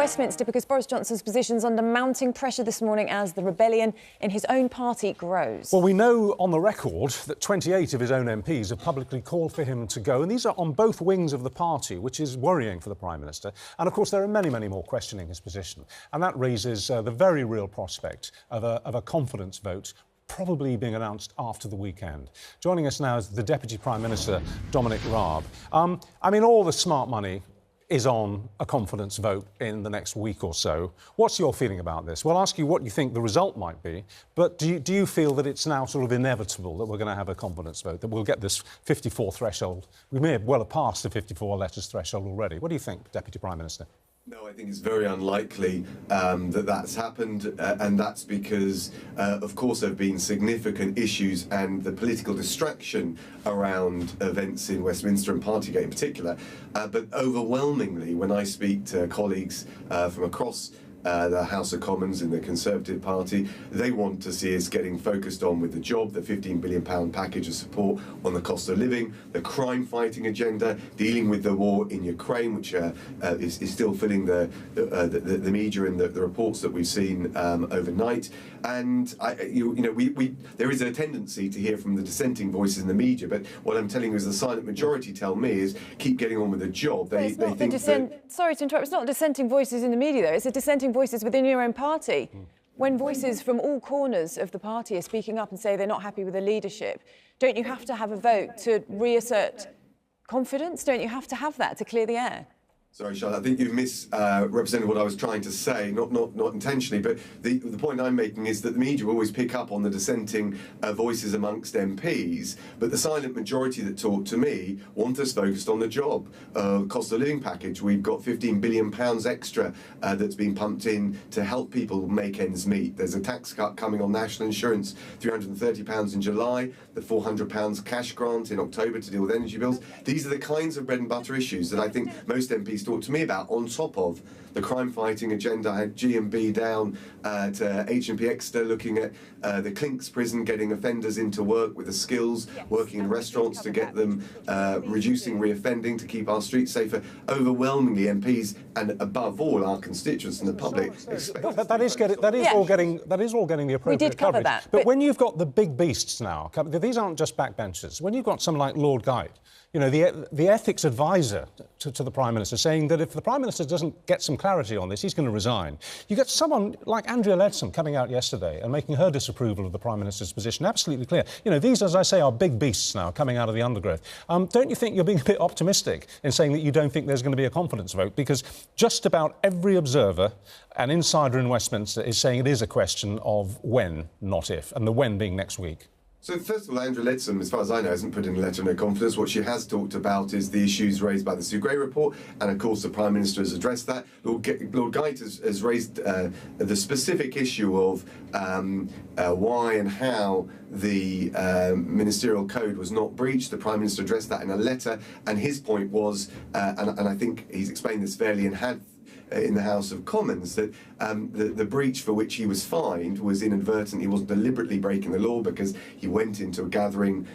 Westminster because Boris Johnson's position's under mounting pressure this morning as the rebellion in his own party grows. Well, we know on the record that 28 of his own MPs have publicly called for him to go, and these are on both wings of the party, which is worrying for the Prime Minister. And, of course, there are many, many more questioning his position. And that raises the very real prospect of a confidence vote probably being announced after the weekend. Joining us now is the Deputy Prime Minister, Dominic Raab. I mean, all the smart money is on a confidence vote in the next week or so. What's your feeling about this? We'll ask you what you think the result might be, but do you feel that it's now sort of inevitable that we're going to have a confidence vote, that we'll get this 54 threshold? We may well have passed the 54 letters threshold already. What do you think, Deputy Prime Minister? No, I think it's very unlikely that that's happened, and that's because, of course, there have been significant issues and the political distraction around events in Westminster and Partygate in particular. But overwhelmingly, when I speak to colleagues from across the House of Commons in the Conservative Party, they want to see us getting focused on with the job, the £15 billion package of support on the cost of living, the crime-fighting agenda, dealing with the war in Ukraine, which is still filling the media and the reports that we've seen overnight. And there is a tendency to hear from the dissenting voices in the media, but what I'm telling you is the silent majority tell me is keep getting on with the job. Sorry to interrupt, it's not dissenting voices in the media, though. It's a dissenting voices within your own party. When voices from all corners of the party are speaking up and say they're not happy with the leadership, don't you have to have a vote to reassert confidence? Don't you have to have that to clear the air? Sorry, Charlotte, I think you've misrepresented what I was trying to say, not intentionally, but the point I'm making is that the media will always pick up on the dissenting voices amongst MPs, but the silent majority that talk to me want us focused on the job. Cost of living package, we've got £15 billion extra that's been pumped in to help people make ends meet. There's a tax cut coming on national insurance, £330 in July, the £400 cash grant in October to deal with energy bills. These are the kinds of bread and butter issues that I think most MPs talk to me about, on top of the crime-fighting agenda. I had G&B down to H&P Exeter looking at the Clinks prison, getting offenders into work with the skills, working in restaurants to get them, reducing reoffending to keep our streets safer. Overwhelmingly, MPs and above all our constituents and the public expect that is all getting the appropriate we did cover coverage. that. But when you've got the big beasts now, these aren't just backbenchers. When you've got someone like Lord Guide, you know, the ethics advisor to the Prime Minister, saying that if the Prime Minister doesn't get some clarity on this, he's going to resign. You get someone like Andrea Leadsom coming out yesterday and making her disapproval of the Prime Minister's position absolutely clear. You know, these, as I say, are big beasts now coming out of the undergrowth. Don't you think you're being a bit optimistic in saying that you don't think there's going to be a confidence vote? Because just about every observer and insider in Westminster is saying it is a question of when, not if, and the when being next week. So, first of all, Andrea Leadsom, as far as I know, hasn't put in a letter of no confidence. What she has talked about is the issues raised by the Sue Gray report, and, of course, the Prime Minister has addressed that. Lord Guide has raised the specific issue of why and how the ministerial code was not breached. The Prime Minister addressed that in a letter, and his point was, and I think he's explained this fairly and had in the House of Commons, that the breach for which he was fined was inadvertent. He wasn't deliberately breaking the law because he went into a gathering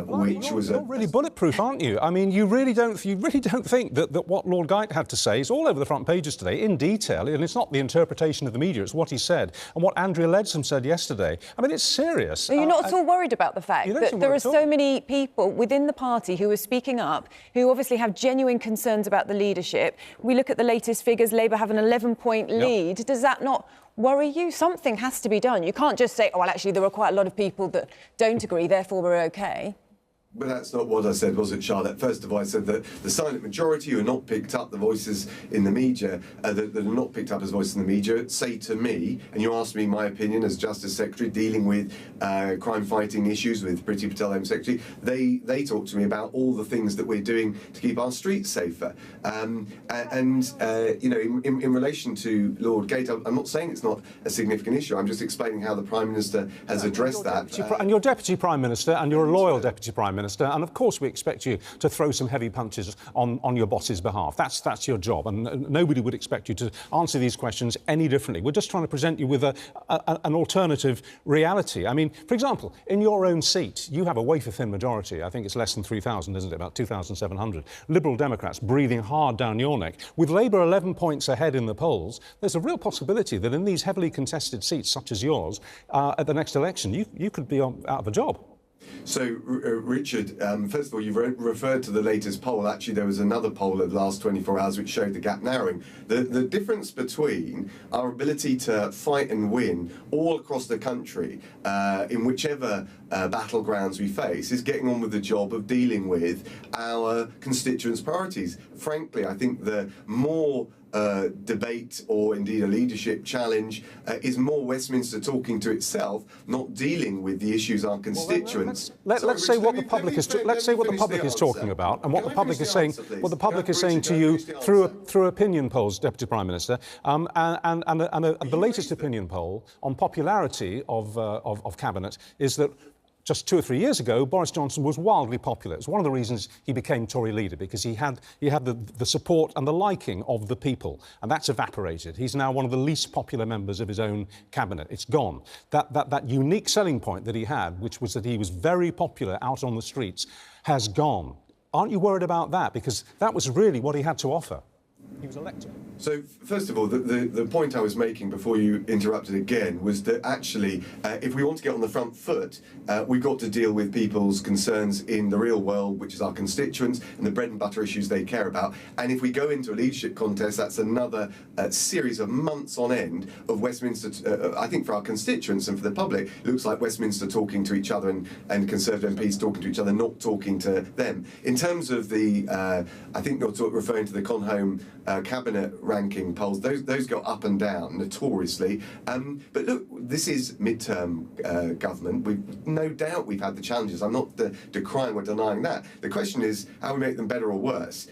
which was you're really bulletproof, aren't you? I mean, you really don't think that what Lord Guide had to say is all over the front pages today in detail, and it's not the interpretation of the media, it's what he said and what Andrea Leadsom said yesterday. I mean, it's serious. Are you not at all worried about the fact that there are so many people within the party who are speaking up, who obviously have genuine concerns about the leadership? We look at the latest figures. Labour have an 11-point lead. Yep. Does that not worry you? Something has to be done. You can't just say, oh, well, actually, there are quite a lot of people that don't agree, therefore we're OK. But that's not what I said, was it, Charlotte? First of all, I said that the silent majority who have not picked up the voices in the media, that are not picked up as voices in the media, say to me, and you asked me my opinion as Justice Secretary dealing with crime-fighting issues with Priti Patel, Home Secretary, they talk to me about all the things that we're doing to keep our streets safer. You know, in relation to Lord Gate, I'm not saying it's not a significant issue. I'm just explaining how the Prime Minister has addressed that. And you're Deputy Prime Minister, and you're a loyal Deputy Prime Minister. Minister, and of course we expect you to throw some heavy punches on your boss's behalf. That's your job, and nobody would expect you to answer these questions any differently. We're just trying to present you with an alternative reality. I mean, for example, in your own seat, you have a wafer-thin majority. I think it's less than 3,000, isn't it? About 2,700. Liberal Democrats breathing hard down your neck. With Labour 11 points ahead in the polls, there's a real possibility that in these heavily contested seats, such as yours, at the next election, you could be out of a job. So, Richard, first of all, you've referred to the latest poll. Actually, there was another poll of the last 24 hours which showed the gap narrowing. The difference between our ability to fight and win all across the country, in whichever battlegrounds we face, is getting on with the job of dealing with our constituents' priorities. Frankly, I think the more debate or indeed a leadership challenge is more Westminster talking to itself, not dealing with the issues our constituents. Let's say what the public is talking about, and what the public is saying. What the public is saying to you through opinion polls, Deputy Prime Minister, and the latest opinion poll on popularity of cabinet is that just 2 or 3 years ago, Boris Johnson was wildly popular. It's one of the reasons he became Tory leader, because he had the support and the liking of the people, and that's evaporated. He's now one of the least popular members of his own cabinet. It's gone. That unique selling point that he had, which was that he was very popular out on the streets, has gone. Aren't you worried about that? Because that was really what he had to offer. He was elected. So, first of all, the point I was making before you interrupted again was that actually, if we want to get on the front foot, we've got to deal with people's concerns in the real world, which is our constituents and the bread and butter issues they care about. And if we go into a leadership contest, that's another series of months on end of Westminster, I think for our constituents and for the public, it looks like Westminster talking to each other and Conservative MPs talking to each other, not talking to them. In terms of the, I think you're referring to the Conhome cabinet ranking polls, those go up and down notoriously. But look, this is midterm government. No doubt we've had the challenges. I'm not decrying or denying that. The question is how we make them better or worse.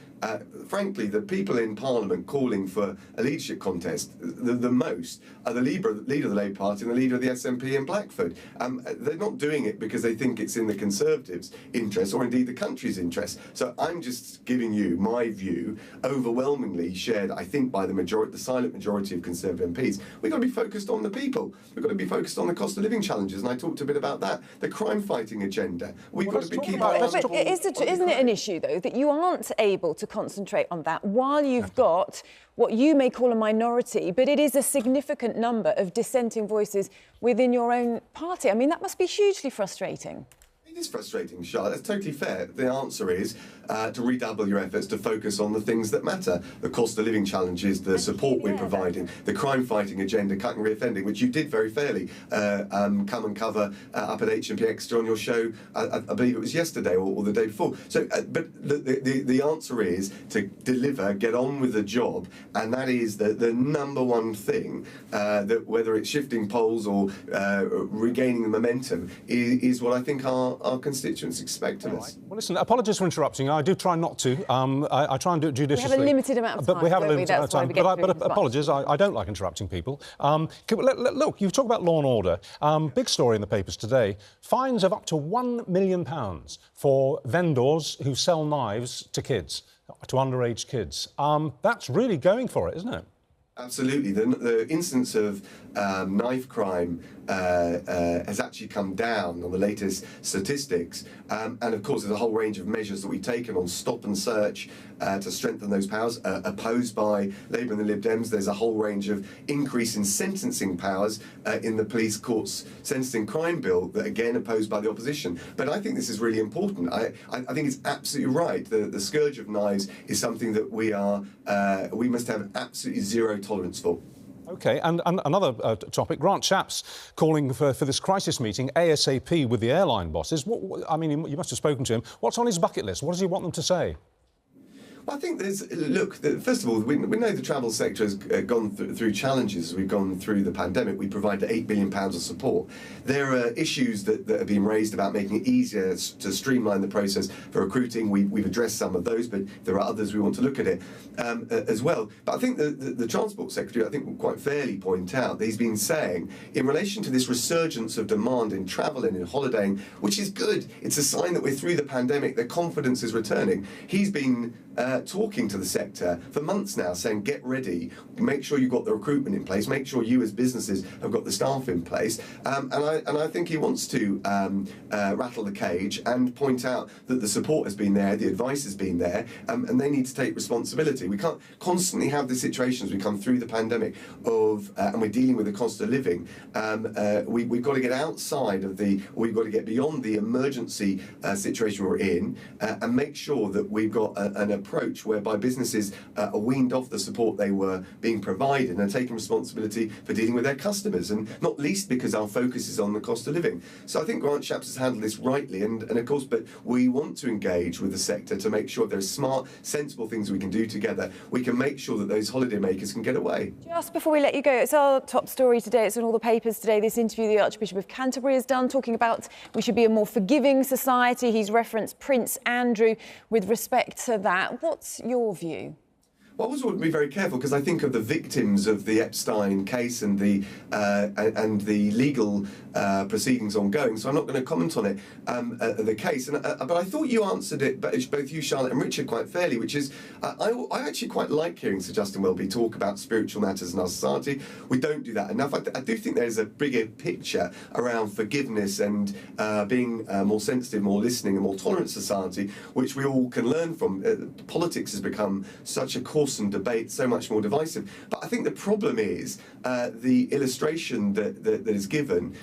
Frankly, the people in Parliament calling for a leadership contest, the most, are the leader of the Labour Party and the leader of the SNP in Blackford. They're not doing it because they think it's in the Conservatives' interest or indeed the country's interest. So I'm just giving you my view, overwhelmingly shared, I think, by the silent majority of Conservative MPs. We've got to be focused on the people. We've got to be focused on the cost of living challenges, and I talked a bit about that. The crime-fighting agenda. We've got to be keeping our... But isn't it an issue, though, that you aren't able to concentrate on that while you've got what you may call a minority, but it is a significant number of dissenting voices within your own party? I mean, that must be hugely frustrating. It is frustrating, Charlotte. That's totally fair. The answer is to redouble your efforts to focus on the things that matter. The cost of living challenges, the support we're providing, the crime-fighting agenda, cutting reoffending, which you did very fairly come and cover up at HMP Exeter on your show, I believe it was yesterday or the day before. So, but the answer is to deliver, get on with the job, and that is the number one thing, that whether it's shifting polls or regaining the momentum, is what I think our constituents expect of us. Well, listen, apologies for interrupting. I do try not to. I try and do it judiciously. We have a limited amount of time. But we have a limited amount of time. But apologies, I don't like interrupting people. Look, you've talked about law and order. Big story in the papers today. Fines of up to £1 million for vendors who sell knives to kids, to underage kids. That's really going for it, isn't it? Absolutely. The incidence of knife crime has actually come down on the latest statistics. And of course, there's a whole range of measures that we've taken on stop and search to strengthen those powers, opposed by Labour and the Lib Dems. There's a whole range of increase in sentencing powers in the police court's sentencing crime bill that, again, opposed by the opposition. But I think this is really important. I think it's absolutely right. The scourge of knives is something that we must have absolutely zero tolerance for. OK, and another topic, Grant Shapps calling for this crisis meeting ASAP with the airline bosses. I mean, you must have spoken to him. What's on his bucket list? What does he want them to say? Well, I think first of all, we know the travel sector has gone through challenges. We've gone through the pandemic. We provided £8 billion of support. There are issues that have been raised about making it easier to streamline the process for recruiting. We've addressed some of those, but there are others we want to look at it as well. But I think the Transport Secretary, I think, will quite fairly point out that he's been saying, in relation to this resurgence of demand in travel and in holidaying, which is good, it's a sign that we're through the pandemic, their confidence is returning. He's been talking to the sector for months now, saying get ready, make sure you've got the recruitment in place, make sure you as businesses have got the staff in place, and I think he wants to rattle the cage and point out that the support has been there, the advice has been there, and they need to take responsibility. We can't constantly have the situation as we come through the pandemic and we're dealing with the cost of living. We've got to get outside of we've got to get beyond the emergency situation we're in and make sure that we've got an approach whereby businesses are weaned off the support they were being provided and are taking responsibility for dealing with their customers, and not least because our focus is on the cost of living. So I think Grant Shapps has handled this rightly, and of course, but we want to engage with the sector to make sure there are smart, sensible things we can do together. We can make sure that those holiday makers can get away. Just before we let you go, it's our top story today. It's in all the papers today. This interview the Archbishop of Canterbury has done, talking about we should be a more forgiving society. He's referenced Prince Andrew with respect to that. What's your view? Well, I always want to be very careful because I think of the victims of the Epstein case and the legal proceedings ongoing. So I'm not going to comment on it, the case. But I thought you answered it, both you, Charlotte, and Richard, quite fairly, which is I actually quite like hearing Sir Justin Welby talk about spiritual matters in our society. We don't do that enough. I do think there's a bigger picture around forgiveness and being more sensitive, more listening, and more tolerant society, which we all can learn from. Politics has become such a coarse and debate, so much more divisive. But I think the problem is the illustration that is given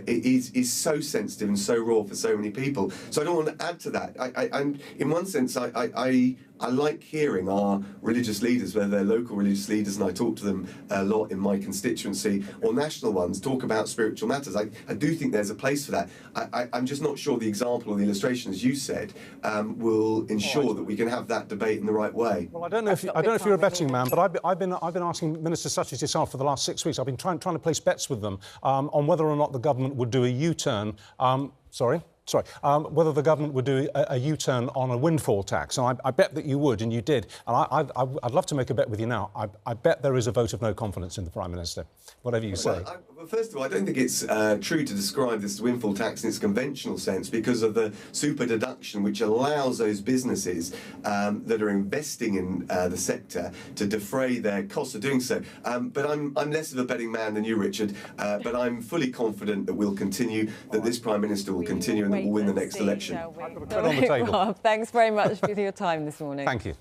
is so sensitive and so raw for so many people. So I don't want to add to that. And in one sense, I like hearing our religious leaders, whether they're local religious leaders, and I talk to them a lot in my constituency, or national ones, talk about spiritual matters. I do think there's a place for that. I'm just not sure the example or the illustration, as you said, will ensure that we can have that debate in the right way. Well, I don't know if you're a betting man, but I've been asking ministers such as yourself for the last 6 weeks. I've been trying to place bets with them on whether or not the government would do a U-turn. Whether the government would do a U-turn on a windfall tax. And I bet that you would, and you did. And I'd love to make a bet with you now. I bet there is a vote of no confidence in the Prime Minister, whatever you say. Well, first of all, I don't think it's true to describe this windfall tax in its conventional sense because of the super deduction which allows those businesses that are investing in the sector to defray their costs of doing so. But I'm less of a betting man than you, Richard, but I'm fully confident that we'll continue, that this Prime Minister will continue and that we'll win the next election. I've got a put on the table. Rob, thanks very much for your time this morning. Thank you.